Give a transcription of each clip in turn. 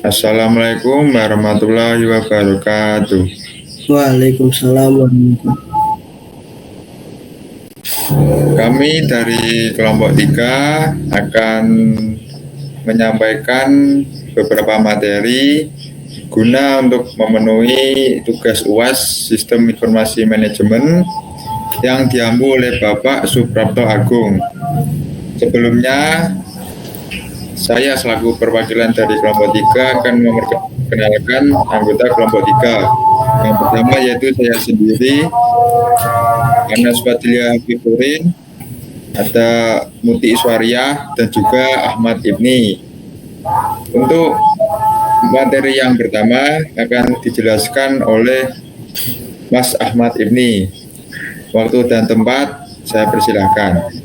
Assalamualaikum warahmatullahi wabarakatuh. Waalaikumsalam warahmatullahi. Kami dari kelompok 3 akan menyampaikan beberapa materi guna untuk memenuhi tugas UAS Sistem Informasi Manajemen yang diampu oleh Bapak Suprapto Agung. Sebelumnya, saya selaku perwakilan dari kelompok 3 akan memperkenalkan anggota kelompok 3. Yang pertama yaitu saya sendiri, Anas Fadlia Fifurin, ada Muti Iswaryah, dan juga Ahmad Ibni. Untuk materi yang pertama akan dijelaskan oleh Mas Ahmad Ibni. Waktu dan tempat saya persilahkan.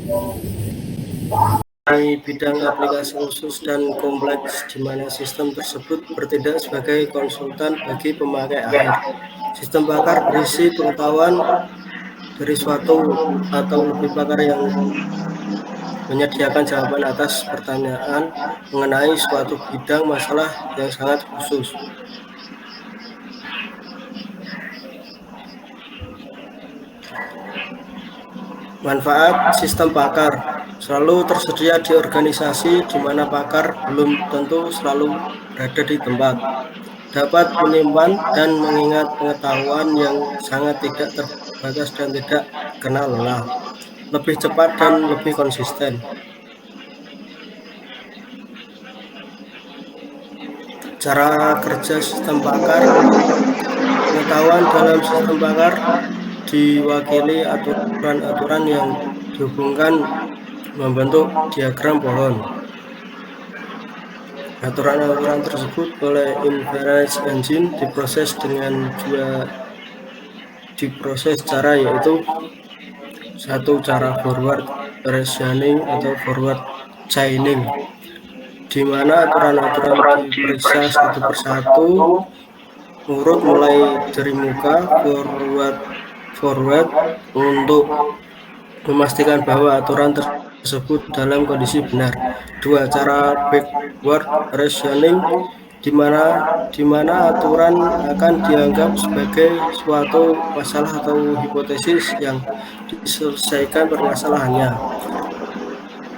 Bidang aplikasi khusus dan kompleks di mana sistem tersebut bertindak sebagai konsultan bagi pemakai akhir. Sistem pakar berisi pengetahuan dari suatu atau lebih pakar yang menyediakan jawaban atas pertanyaan mengenai suatu bidang masalah yang sangat khusus. Manfaat sistem pakar selalu tersedia di organisasi di mana pakar belum tentu selalu berada di tempat. Dapat menyimpan dan mengingat pengetahuan yang sangat tidak terbatas dan tidak kenal lelah. Lebih cepat dan lebih konsisten. Cara kerja sistem pakar. Pengetahuan dalam sistem pakar diwakili aturan-aturan yang dihubungkan membentuk diagram pohon. Aturan-aturan tersebut oleh inference engine diproses dengan cara yaitu satu cara forward reasoning atau forward chaining, di mana aturan-aturan diperiksa satu persatu urut mulai dari muka forward untuk memastikan bahwa aturan tersebut dalam kondisi benar. Dua, cara backward reasoning, di mana aturan akan dianggap sebagai suatu masalah atau hipotesis yang diselesaikan permasalahannya.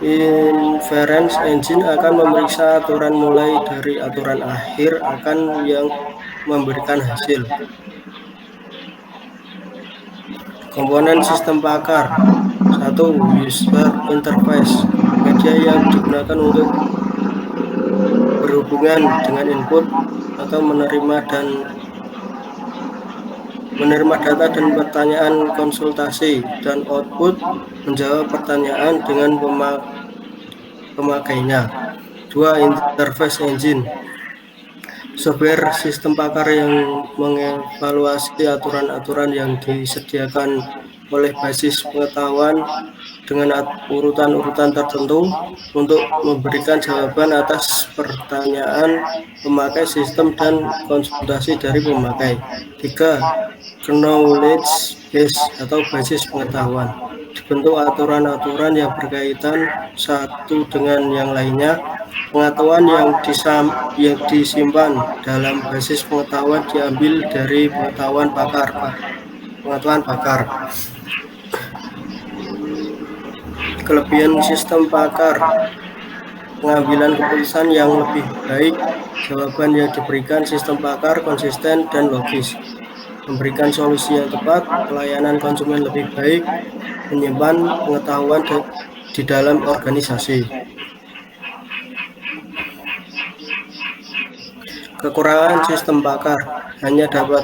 Inference engine akan memeriksa aturan mulai dari aturan akhir akan yang memberikan hasil. Komponen sistem pakar. 1. User interface, media yang digunakan untuk berhubungan dengan input atau menerima data dan pertanyaan konsultasi, dan output menjawab pertanyaan dengan pemakainya. 2. Interface engine, software sistem pakar yang mengevaluasi aturan-aturan yang disediakan oleh basis pengetahuan dengan urutan-urutan tertentu untuk memberikan jawaban atas pertanyaan pemakai sistem dan konsultasi dari pemakai. 3. Knowledge base atau basis pengetahuan, dibentuk aturan-aturan yang berkaitan satu dengan yang lainnya. Pengetahuan yang disimpan dalam basis pengetahuan diambil dari pengetahuan pakar. Kelebihan sistem pakar. Pengambilan keputusan yang lebih baik. Jawaban yang diberikan sistem pakar konsisten dan logis. Memberikan solusi yang tepat. Pelayanan konsumen lebih baik. Menyimpan pengetahuan di dalam organisasi. Kekurangan sistem pakar hanya dapat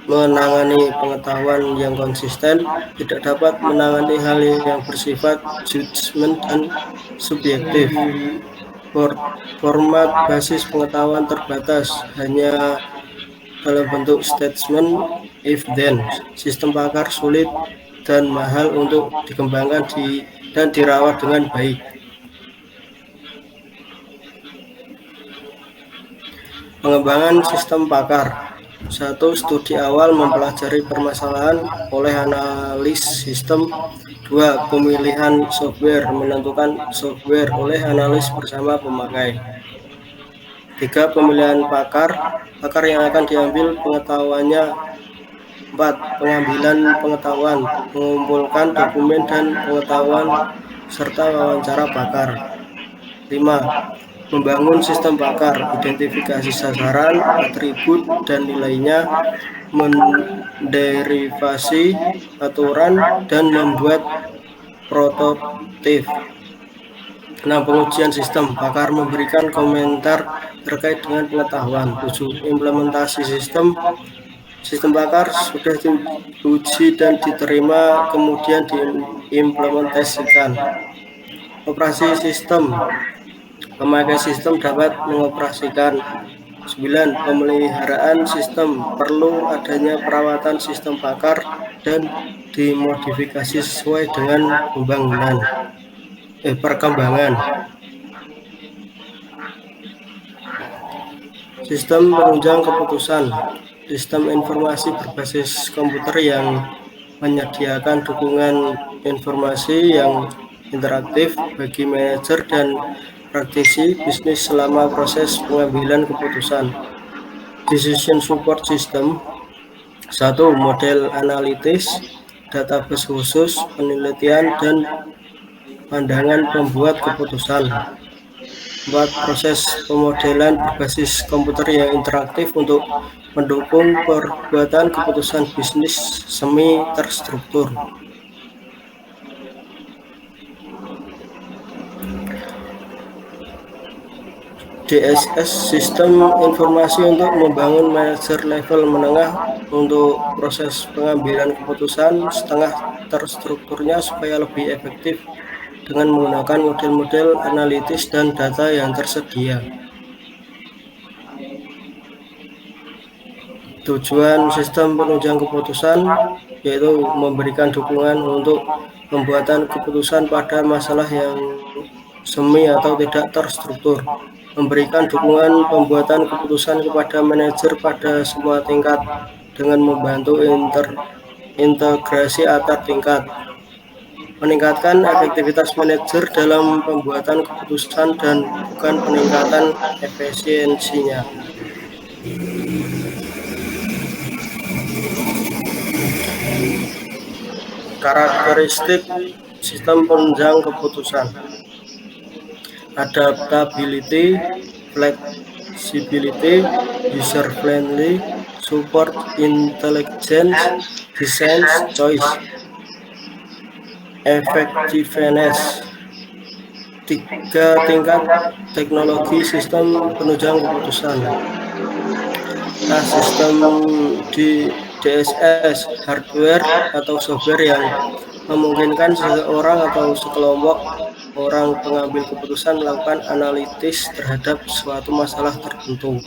menangani pengetahuan yang konsisten, tidak dapat menangani hal yang bersifat judgement dan subjektif. Format basis pengetahuan terbatas, hanya dalam bentuk statement if then. Sistem pakar sulit dan mahal untuk dikembangkan dan dirawat dengan baik. Pengembangan sistem pakar. 1. Studi awal mempelajari permasalahan oleh analis sistem. 2. Pemilihan software, menentukan software oleh analis bersama pemakai. 3. Pemilihan pakar yang akan diambil pengetahuannya. 4. Pengambilan pengetahuan, mengumpulkan dokumen dan pengetahuan serta wawancara pakar. 5. Membangun sistem pakar, identifikasi sasaran, atribut dan nilainya, menderivasi aturan dan membuat prototip. 6. Pengujian sistem pakar, memberikan komentar terkait dengan pengetahuan. 7. Implementasi sistem pakar sudah diuji dan diterima, kemudian diimplementasikan. Operasi sistem, pemakai sistem dapat mengoperasikan. 9. Pemeliharaan sistem, perlu adanya perawatan sistem pakar dan dimodifikasi sesuai dengan perkembangan. Sistem penunjang keputusan, sistem informasi berbasis komputer yang menyediakan dukungan informasi yang interaktif bagi manajer dan praktisi bisnis selama proses pengambilan keputusan. Decision support system. 1. Model analitis, database khusus, penelitian dan pandangan pembuat keputusan. 4. Proses pemodelan berbasis komputer yang interaktif untuk mendukung perbuatan keputusan bisnis semi terstruktur. DSS, sistem informasi untuk membangun manajer level menengah untuk proses pengambilan keputusan setengah terstrukturnya supaya lebih efektif dengan menggunakan model-model analitis dan data yang tersedia. Tujuan sistem penunjang keputusan yaitu memberikan dukungan untuk pembuatan keputusan pada masalah yang semi atau tidak terstruktur, memberikan dukungan pembuatan keputusan kepada manajer pada semua tingkat dengan membantu integrasi antar tingkat, meningkatkan efektivitas manajer dalam pembuatan keputusan dan bukan peningkatan efisiensinya. Karakteristik sistem penunjang keputusan: adaptability, flexibility, user friendly, support intelligence, design choice, effectiveness. 3 tingkat teknologi sistem penunjang keputusan. Sistem di DSS, hardware atau software yang memungkinkan seseorang atau sekelompok orang pengambil keputusan melakukan analitis terhadap suatu masalah tertentu.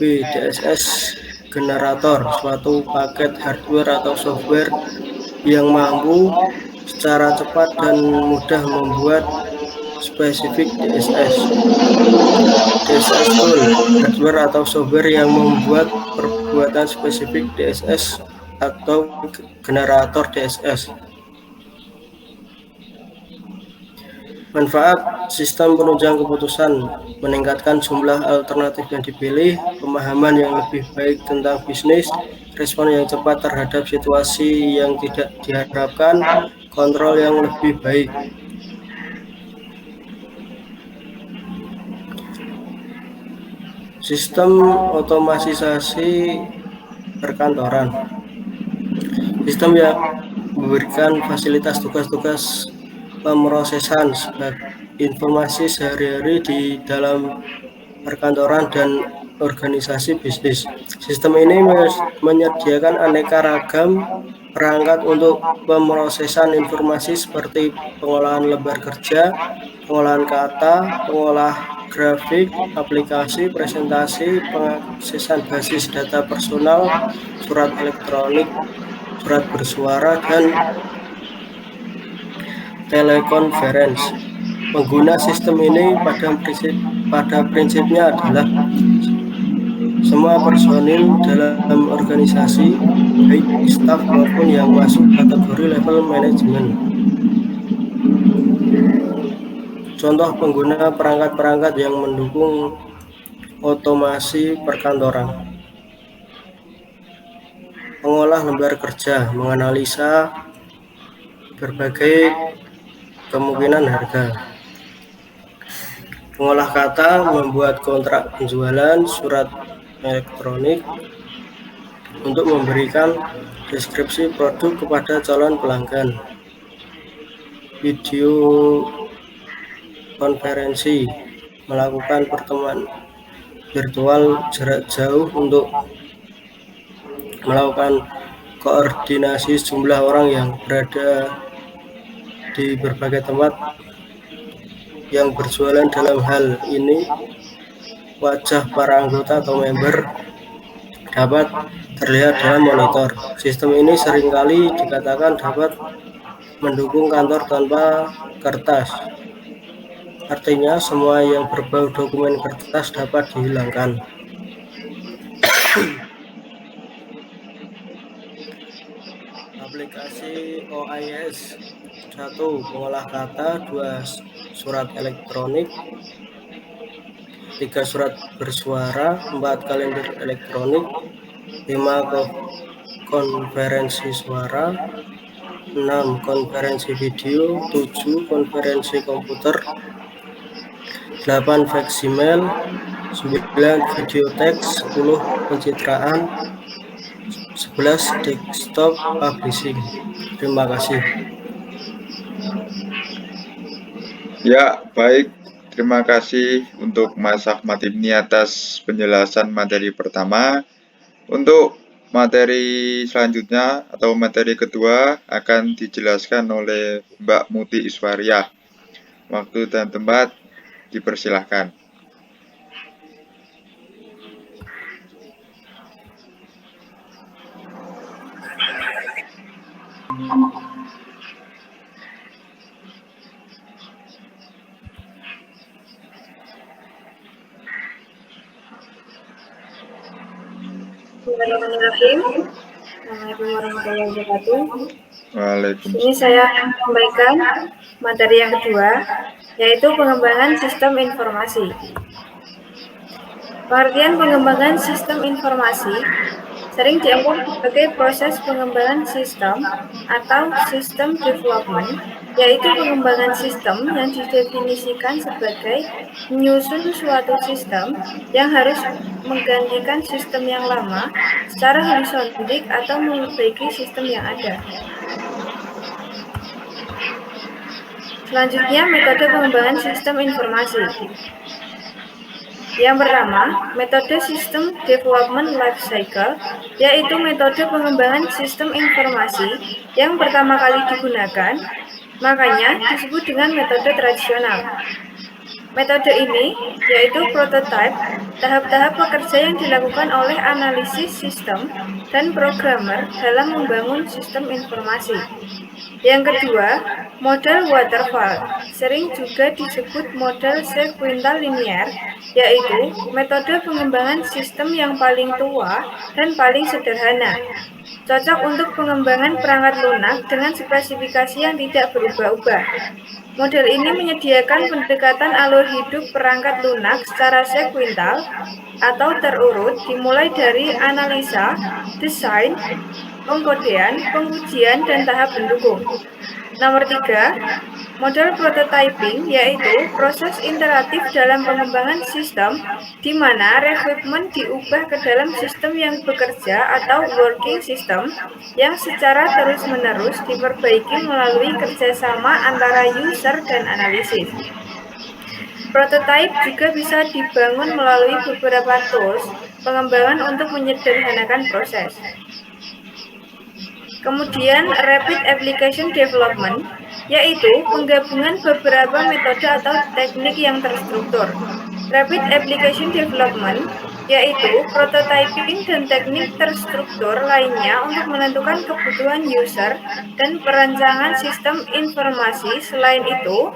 B. DSS generator, suatu paket hardware atau software yang mampu secara cepat dan mudah membuat spesifik DSS. DSS tool, hardware atau software yang membuat perbuatan spesifik DSS atau generator DSS. Manfaat sistem penunjang keputusan: meningkatkan jumlah alternatif yang dipilih, pemahaman yang lebih baik tentang bisnis, respon yang cepat terhadap situasi yang tidak diharapkan, kontrol yang lebih baik. Sistem otomatisasi perkantoran, sistem yang memberikan fasilitas tugas-tugas pemrosesan informasi sehari-hari di dalam perkantoran dan organisasi bisnis. Sistem ini menyediakan aneka ragam perangkat untuk pemrosesan informasi seperti pengolahan lembar kerja, pengolahan kata, pengolah grafik, aplikasi, presentasi, pengaksesan basis data personal, surat elektronik, surat bersuara, dan telekonferensi. Pengguna sistem ini pada prinsipnya adalah semua personil dalam organisasi, baik staf maupun yang masuk kategori level manajemen. Contoh pengguna perangkat-perangkat yang mendukung otomasi perkantoran. Pengolah lembar kerja menganalisa berbagai kemungkinan harga. Pengolah kata membuat kontrak penjualan surat elektronik untuk memberikan deskripsi produk kepada calon pelanggan. Video konferensi melakukan pertemuan virtual jarak jauh untuk melakukan koordinasi jumlah orang yang berada di berbagai tempat yang berjualan. Dalam hal ini, wajah para anggota atau member dapat terlihat dalam monitor. Sistem ini seringkali dikatakan dapat mendukung kantor tanpa kertas. Artinya, semua yang berbau dokumen kertas dapat dihilangkan. Aplikasi OIS: 1. Pengolah kata, 2. Surat elektronik, 3. Surat bersuara, 4. Kalender elektronik, 5. Konferensi suara, 6. Konferensi video, 7. Konferensi komputer, 8. fax email, 9. video teks, 10. pencitraan, 11. desktop publishing. Terima kasih. Ya, baik. Terima kasih untuk Mas Ahmad Ibni atas penjelasan materi pertama. Untuk materi selanjutnya atau materi kedua akan dijelaskan oleh Mbak Muti Iswariah. Waktu dan tempat dipersilahkan. Bismillahirrahmanirrahim. Assalamualaikum warahmatullahi wabarakatuh. Waalaikumsalam. Ini saya akan menyampaikan materi yang kedua, yaitu pengembangan sistem informasi. Pengertian pengembangan sistem informasi sering dianggap sebagai proses pengembangan sistem atau system development, yaitu pengembangan sistem yang didefinisikan sebagai menyusun suatu sistem yang harus menggantikan sistem yang lama secara holisontik atau memperbaiki sistem yang ada. Selanjutnya, metode pengembangan sistem informasi. Yang pertama, metode System Development Life Cycle, yaitu metode pengembangan sistem informasi yang pertama kali digunakan, makanya disebut dengan metode tradisional. Metode ini yaitu prototype, tahap-tahap pekerja yang dilakukan oleh analisis sistem dan programmer dalam membangun sistem informasi. Yang kedua, model waterfall, sering juga disebut model sekuensial linear, yaitu metode pengembangan sistem yang paling tua dan paling sederhana. Cocok untuk pengembangan perangkat lunak dengan spesifikasi yang tidak berubah-ubah. Model ini menyediakan pendekatan alur hidup perangkat lunak secara sekuensial atau terurut, dimulai dari analisa, desain, pengkodean, pengujian, dan tahap pendukung. Nomor 3, model prototyping, yaitu proses iteratif dalam pengembangan sistem di mana requirement diubah ke dalam sistem yang bekerja atau working system yang secara terus-menerus diperbaiki melalui kerjasama antara user dan analisis. Prototype juga bisa dibangun melalui beberapa tools pengembangan untuk menyederhanakan proses. Kemudian, Rapid Application Development, yaitu penggabungan beberapa metode atau teknik yang terstruktur. Rapid Application Development, yaitu prototyping dan teknik terstruktur lainnya untuk menentukan kebutuhan user dan perancangan sistem informasi. Selain itu,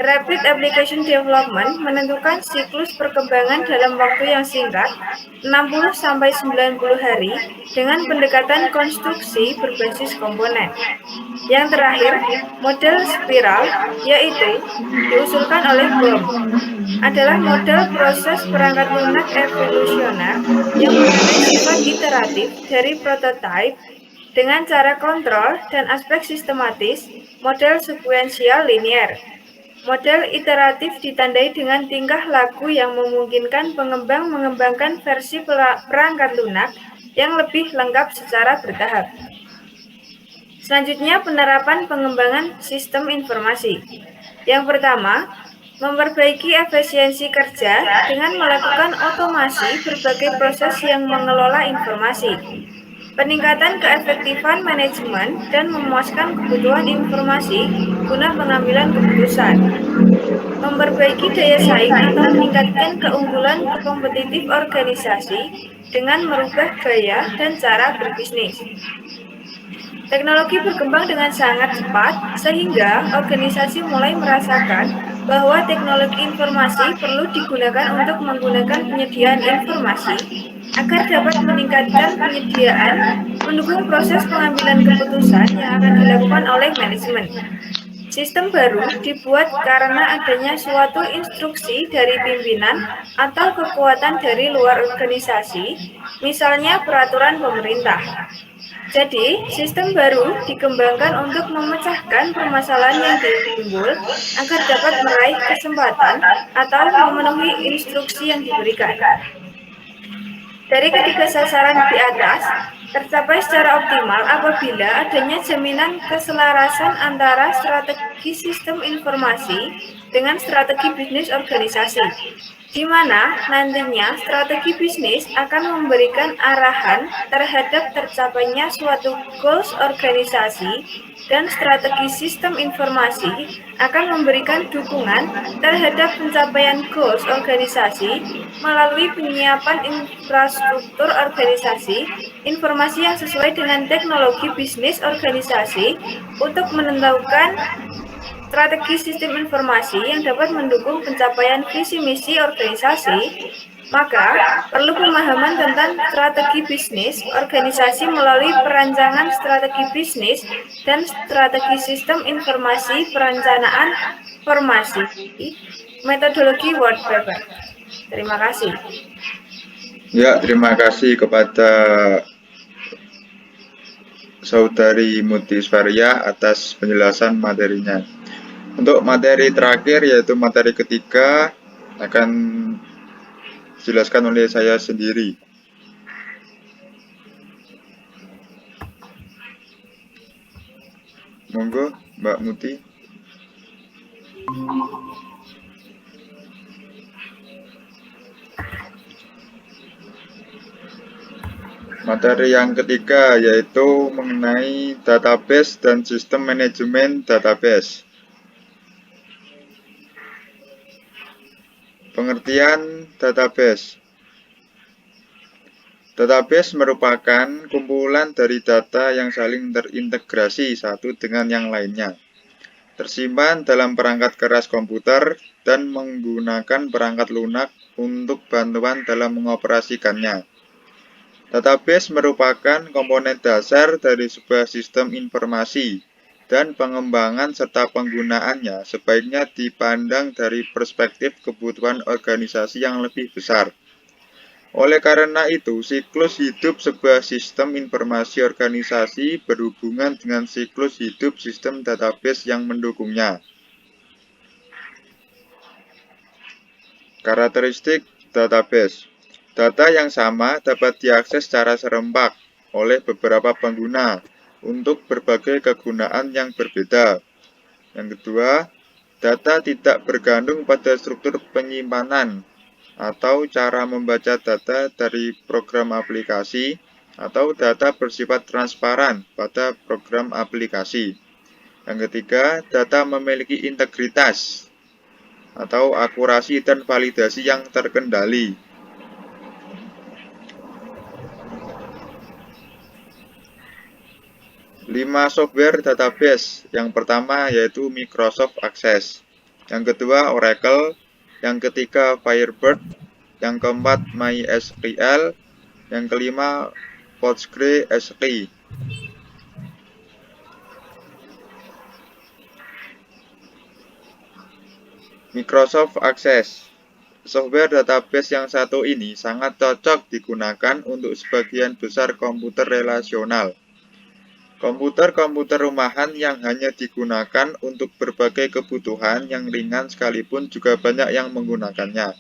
Rapid Application Development menentukan siklus perkembangan dalam waktu yang singkat, 60-90 hari, dengan pendekatan konstruksi berbasis komponen. Yang terakhir, model spiral, yaitu diusulkan oleh Bloom. adalah model proses perangkat lunak evolusioner yang mengenai sifat iteratif dari prototipe dengan cara kontrol dan aspek sistematis model sekuensial linear. Model iteratif ditandai dengan tingkah laku yang memungkinkan pengembang mengembangkan versi perangkat lunak yang lebih lengkap secara bertahap. Selanjutnya, penerapan pengembangan sistem informasi. Yang pertama, memperbaiki efisiensi kerja dengan melakukan otomasi berbagai proses yang mengelola informasi. Peningkatan keefektifan manajemen dan memuaskan kebutuhan informasi guna pengambilan keputusan. Memperbaiki daya saing atau meningkatkan keunggulan kompetitif organisasi dengan merubah gaya dan cara berbisnis. Teknologi berkembang dengan sangat cepat, sehingga organisasi mulai merasakan bahwa teknologi informasi perlu digunakan untuk menggunakan penyediaan informasi agar dapat meningkatkan penyediaan, mendukung proses pengambilan keputusan yang akan dilakukan oleh manajemen. Sistem baru dibuat karena adanya suatu instruksi dari pimpinan atau kekuatan dari luar organisasi, misalnya peraturan pemerintah. Jadi, sistem baru dikembangkan untuk memecahkan permasalahan yang timbul agar dapat meraih kesempatan atau memenuhi instruksi yang diberikan. Dari ketiga sasaran di atas, tercapai secara optimal apabila adanya jaminan keselarasan antara strategi sistem informasi dengan strategi bisnis organisasi, di mana nantinya strategi bisnis akan memberikan arahan terhadap tercapainya suatu goals organisasi dan strategi sistem informasi akan memberikan dukungan terhadap pencapaian goals organisasi melalui penyiapan infrastruktur organisasi, informasi yang sesuai dengan teknologi bisnis organisasi untuk menentukan strategi sistem informasi yang dapat mendukung pencapaian visi misi organisasi. Maka, perlu pemahaman tentang strategi bisnis organisasi melalui perancangan strategi bisnis dan strategi sistem informasi perencanaan formasi, metodologi Word Paper. Terima kasih. Ya, terima kasih kepada Saudari Mutisvaria atas penjelasan materinya. Untuk materi terakhir, yaitu materi ketiga, akan dijelaskan oleh saya sendiri. Monggo, Mbak Muti. Materi yang ketiga yaitu mengenai database dan sistem manajemen database. Pengertian database. Database merupakan kumpulan dari data yang saling terintegrasi satu dengan yang lainnya, tersimpan dalam perangkat keras komputer dan menggunakan perangkat lunak untuk bantuan dalam mengoperasikannya. Database merupakan komponen dasar dari sebuah sistem informasi, dan pengembangan serta penggunaannya sebaiknya dipandang dari perspektif kebutuhan organisasi yang lebih besar. Oleh karena itu, siklus hidup sebuah sistem informasi organisasi berhubungan dengan siklus hidup sistem database yang mendukungnya. Karakteristik database. Data yang sama dapat diakses secara serempak oleh beberapa pengguna untuk berbagai kegunaan yang berbeda. Yang kedua, data tidak bergantung pada struktur penyimpanan atau cara membaca data dari program aplikasi, atau data bersifat transparan pada program aplikasi. Yang ketiga, data memiliki integritas atau akurasi dan validasi yang terkendali. Lima software database. Yang pertama yaitu Microsoft Access. Yang kedua Oracle. Yang ketiga Firebird. Yang keempat MySQL. Yang kelima PostgreSQL. Microsoft Access. Software database yang satu ini sangat cocok digunakan untuk sebagian besar komputer relasional. Komputer-komputer rumahan yang hanya digunakan untuk berbagai kebutuhan yang ringan sekalipun juga banyak yang menggunakannya.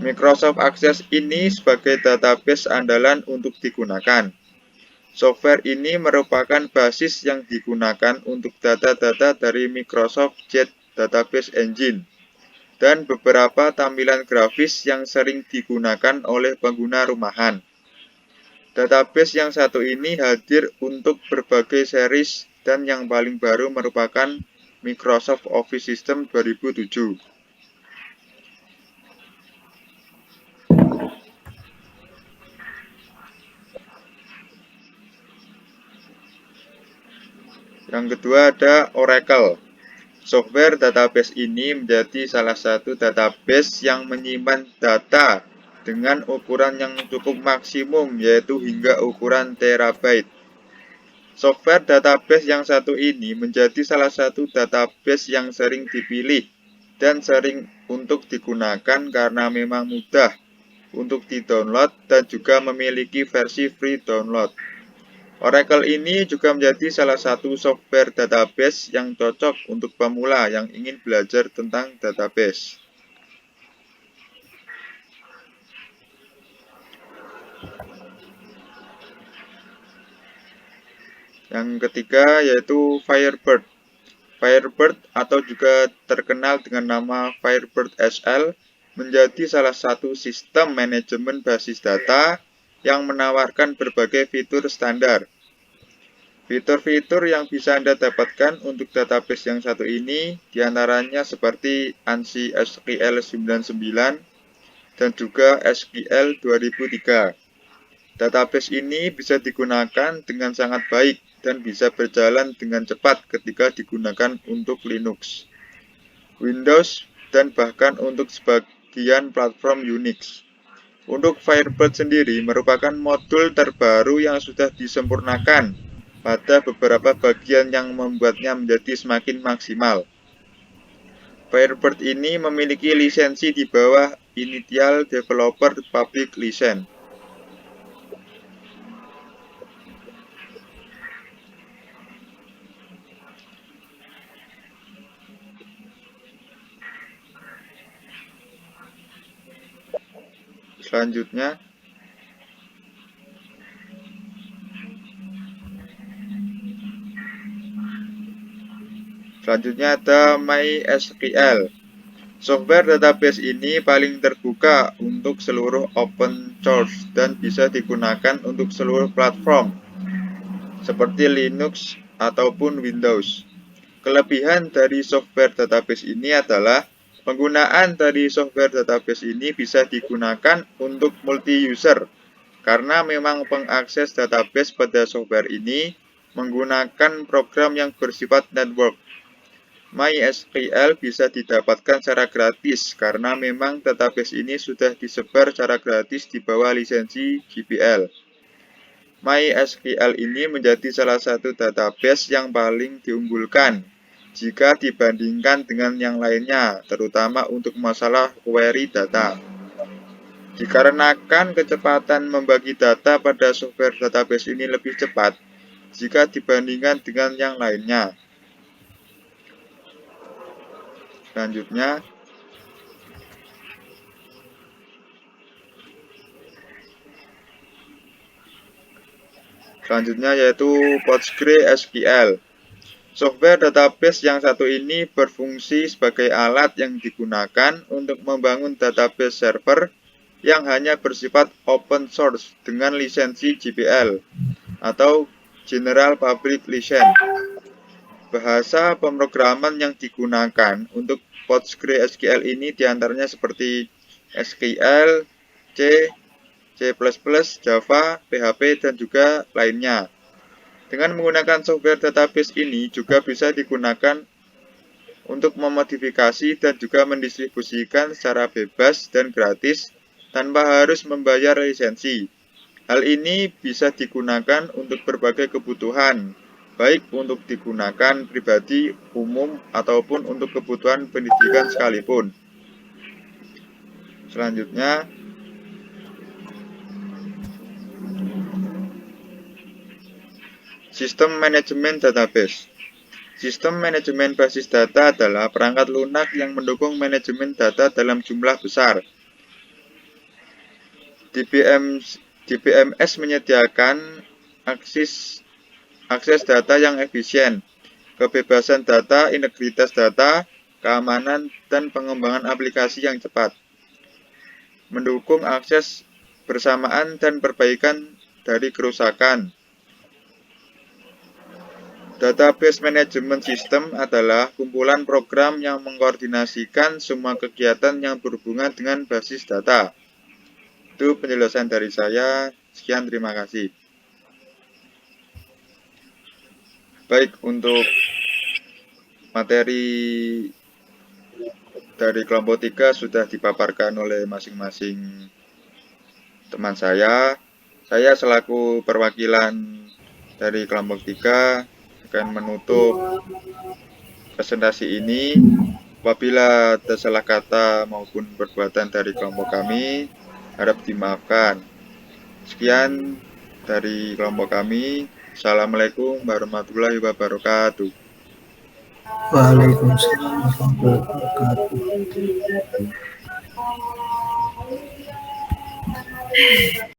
Microsoft Access ini sebagai database andalan untuk digunakan. Software ini merupakan basis yang digunakan untuk data-data dari Microsoft Jet Database Engine dan beberapa tampilan grafis yang sering digunakan oleh pengguna rumahan. Database yang satu ini hadir untuk berbagai series dan yang paling baru merupakan Microsoft Office System 2007. Yang kedua ada Oracle. Software database ini menjadi salah satu database yang menyimpan data dengan ukuran yang cukup maksimum, yaitu hingga ukuran terabyte. Software database yang satu ini menjadi salah satu database yang sering dipilih dan sering untuk digunakan karena memang mudah untuk di-download dan juga memiliki versi free download. Oracle ini juga menjadi salah satu software database yang cocok untuk pemula yang ingin belajar tentang database. Yang ketiga yaitu Firebird. Firebird atau juga terkenal dengan nama Firebird SL menjadi salah satu sistem manajemen basis data yang menawarkan berbagai fitur standar. Fitur-fitur yang bisa Anda dapatkan untuk database yang satu ini diantaranya seperti ANSI SQL 99 dan juga SQL 2003. Database ini bisa digunakan dengan sangat baik dan bisa berjalan dengan cepat ketika digunakan untuk Linux, Windows, dan bahkan untuk sebagian platform Unix. Untuk Firebird sendiri merupakan modul terbaru yang sudah disempurnakan pada beberapa bagian yang membuatnya menjadi semakin maksimal. Firebird ini memiliki lisensi di bawah Initial Developer Public License. Selanjutnya ada MySQL. Software database ini paling terbuka untuk seluruh open source dan bisa digunakan untuk seluruh platform seperti Linux ataupun Windows. Kelebihan dari software database ini adalah penggunaan dari software database ini bisa digunakan untuk multi-user karena memang pengakses database pada software ini menggunakan program yang bersifat network. MySQL bisa didapatkan secara gratis karena memang database ini sudah disebar secara gratis di bawah lisensi GPL. MySQL ini menjadi salah satu database yang paling diunggulkan jika dibandingkan dengan yang lainnya, terutama untuk masalah query data. Dikarenakan kecepatan membagi data pada software database ini lebih cepat jika dibandingkan dengan yang lainnya. Selanjutnya yaitu PostgreSQL. Software database yang satu ini berfungsi sebagai alat yang digunakan untuk membangun database server yang hanya bersifat open source dengan lisensi GPL atau General Public License. Bahasa pemrograman yang digunakan untuk PostgreSQL ini diantaranya seperti SQL, C, C++, Java, PHP, dan juga lainnya. Dengan menggunakan software database ini juga bisa digunakan untuk memodifikasi dan juga mendistribusikan secara bebas dan gratis tanpa harus membayar lisensi. Hal ini bisa digunakan untuk berbagai kebutuhan, baik untuk digunakan pribadi, umum, ataupun untuk kebutuhan pendidikan sekalipun. Selanjutnya, sistem manajemen database. Sistem manajemen basis data adalah perangkat lunak yang mendukung manajemen data dalam jumlah besar. DBMS menyediakan akses data yang efisien, kebebasan data, integritas data, keamanan, dan pengembangan aplikasi yang cepat. Mendukung akses bersamaan dan perbaikan dari kerusakan. Database Management System adalah kumpulan program yang mengkoordinasikan semua kegiatan yang berhubungan dengan basis data. Itu penjelasan dari saya. Sekian, terima kasih. Baik, untuk materi dari kelompok 3 sudah dipaparkan oleh masing-masing teman saya. Saya selaku perwakilan dari kelompok 3 akan menutup presentasi ini. Apabila ada salah kata maupun perbuatan dari kelompok kami, harap dimaafkan. Sekian dari kelompok kami. Assalamualaikum warahmatullahi wabarakatuh. Waalaikumsalam warahmatullahi wabarakatuh.